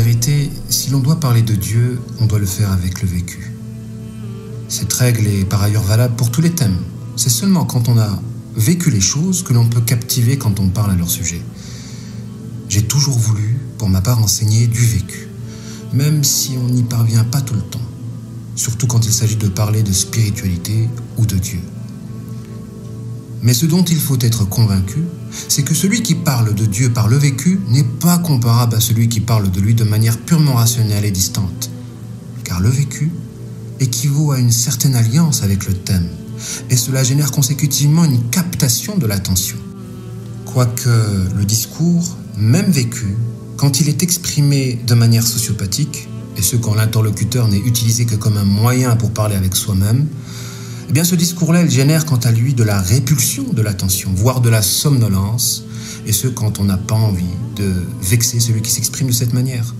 vérité, si l'on doit parler de Dieu, on doit le faire avec le vécu. Cette règle est par ailleurs valable pour tous les thèmes. C'est seulement quand on a vécu les choses que l'on peut captiver quand on parle à leur sujet. J'ai toujours voulu, pour ma part, enseigner du vécu, même si on n'y parvient pas tout le temps, surtout quand il s'agit de parler de spiritualité ou de Dieu. Mais ce dont il faut être convaincu, c'est que celui qui parle de Dieu par le vécu n'est pas comparable à celui qui parle de lui de manière purement rationnelle et distante. Car le vécu équivaut à une certaine alliance avec le thème, et cela génère consécutivement une captation de l'attention. Quoique le discours, même vécu, quand il est exprimé de manière sociopathique, et ce quand l'interlocuteur n'est utilisé que comme un moyen pour parler avec soi-même, eh bien ce discours-là, il génère quant à lui de la répulsion de l'attention, voire de la somnolence, et ce quand on n'a pas envie de vexer celui qui s'exprime de cette manière.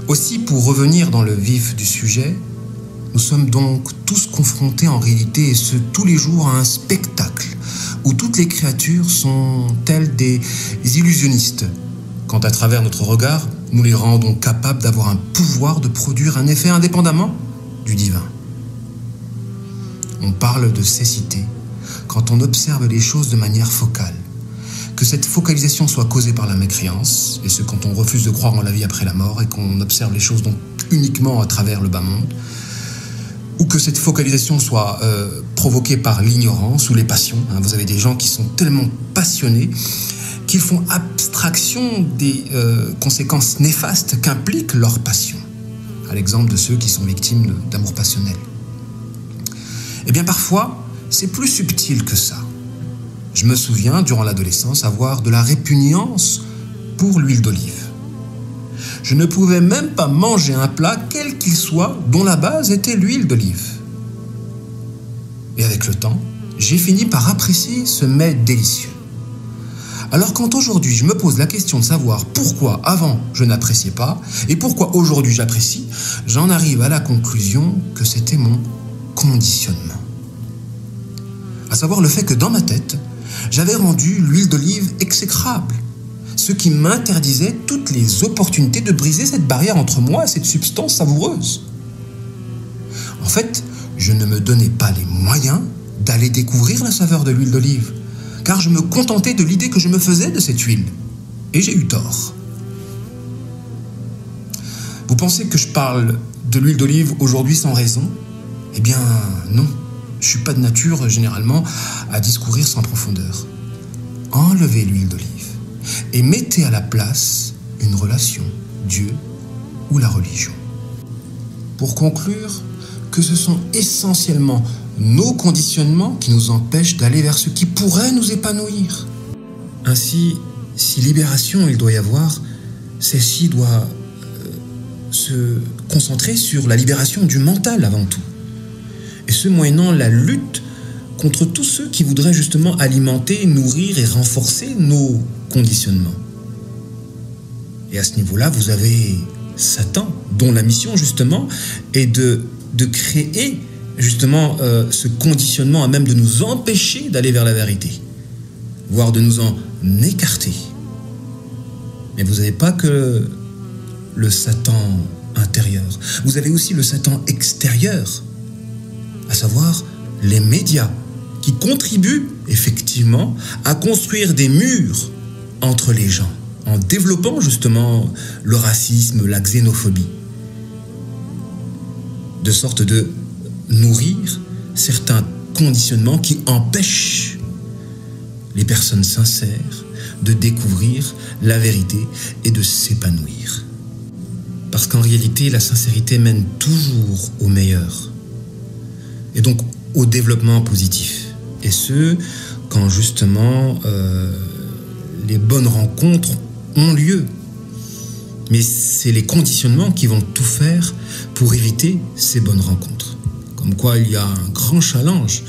Aussi, pour revenir dans le vif du sujet, nous sommes donc tous confrontés en réalité, et ce tous les jours, à un spectacle où toutes les créatures sont telles des illusionnistes, quand à travers notre regard, nous les rendons capables d'avoir un pouvoir de produire un effet indépendamment du divin. On parle de cécité quand on observe les choses de manière focale. Que cette focalisation soit causée par la mécréance, et ce quand on refuse de croire en la vie après la mort et qu'on observe les choses donc uniquement à travers le bas monde, ou que cette focalisation soit provoquée par l'ignorance ou les passions. Vous avez des gens qui sont tellement passionnés qu'ils font abstraction des conséquences néfastes qu'implique leur passion, à l'exemple de ceux qui sont victimes d'amour passionnel. Eh bien parfois, c'est plus subtil que ça. Je me souviens, durant l'adolescence, avoir de la répugnance pour l'huile d'olive. Je ne pouvais même pas manger un plat, quel qu'il soit, dont la base était l'huile d'olive. Et avec le temps, j'ai fini par apprécier ce mets délicieux. Alors quand aujourd'hui je me pose la question de savoir pourquoi avant je n'appréciais pas et pourquoi aujourd'hui j'apprécie, j'en arrive à la conclusion que c'était mon conditionnement. À savoir le fait que dans ma tête, j'avais rendu l'huile d'olive exécrable, ce qui m'interdisait toutes les opportunités de briser cette barrière entre moi et cette substance savoureuse. En fait, je ne me donnais pas les moyens d'aller découvrir la saveur de l'huile d'olive, car je me contentais de l'idée que je me faisais de cette huile. Et j'ai eu tort. Vous pensez que je parle de l'huile d'olive aujourd'hui sans raison ? Eh bien, non. Je ne suis pas de nature, généralement, à discourir sans profondeur. Enlevez l'huile d'olive et mettez à la place une relation, Dieu ou la religion. Pour conclure, que ce sont essentiellement nos conditionnements qui nous empêchent d'aller vers ce qui pourrait nous épanouir. Ainsi, si libération il doit y avoir, celle-ci doit se concentrer sur la libération du mental avant tout. Et ce moyennant la lutte contre tous ceux qui voudraient justement alimenter, nourrir et renforcer nos conditionnements. Et à ce niveau-là, vous avez Satan, dont la mission justement est de créer justement ce conditionnement à même de nous empêcher d'aller vers la vérité, voire de nous en écarter. Mais vous n'avez pas que le Satan intérieur, vous avez aussi le Satan extérieur, à savoir les médias, qui contribuent effectivement à construire des murs entre les gens, en développant justement le racisme, la xénophobie, de sorte de nourrir certains conditionnements qui empêchent les personnes sincères de découvrir la vérité et de s'épanouir. Parce qu'en réalité, la sincérité mène toujours au meilleur, et donc au développement positif. Et ce, quand justement les bonnes rencontres ont lieu. Mais c'est les conditionnements qui vont tout faire pour éviter ces bonnes rencontres. Comme quoi il y a un grand challenge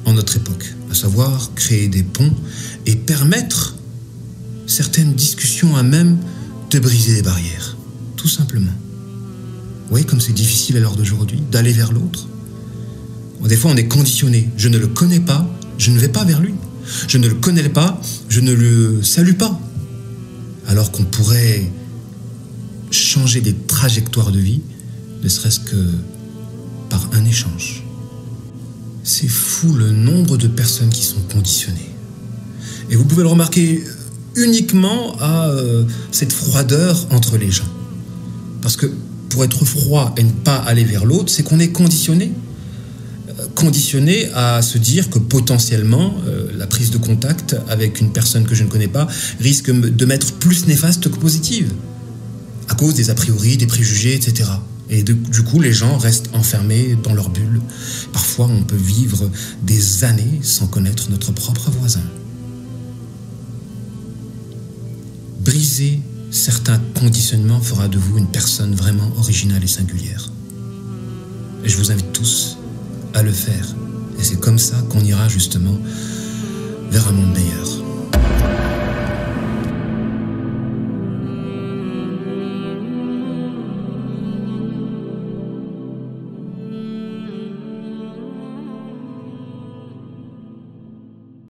en notre époque, à savoir créer des ponts et permettre certaines discussions à même de briser les barrières, tout simplement. Vous voyez comme c'est difficile à l'heure d'aujourd'hui d'aller vers l'autre. Des fois on est conditionné, je ne le connais pas, je ne vais pas vers lui. Je ne le connais pas, je ne le salue pas. Alors qu'on pourrait changer des trajectoires de vie, ne serait-ce que par un échange. C'est fou le nombre de personnes qui sont conditionnées. Et vous pouvez le remarquer uniquement à cette froideur entre les gens. Parce que pour être froid et ne pas aller vers l'autre, c'est qu'on est conditionné. Conditionné à se dire que potentiellement la prise de contact avec une personne que je ne connais pas risque de m'être plus néfaste que positive, à cause des a priori, des préjugés, etc. Et du coup, les gens restent enfermés dans leur bulle. Parfois, on peut vivre des années sans connaître notre propre voisin. Briser certains conditionnements fera de vous une personne vraiment originale et singulière. Et je vous invite tous à le faire. Et c'est comme ça qu'on ira justement vers un monde meilleur.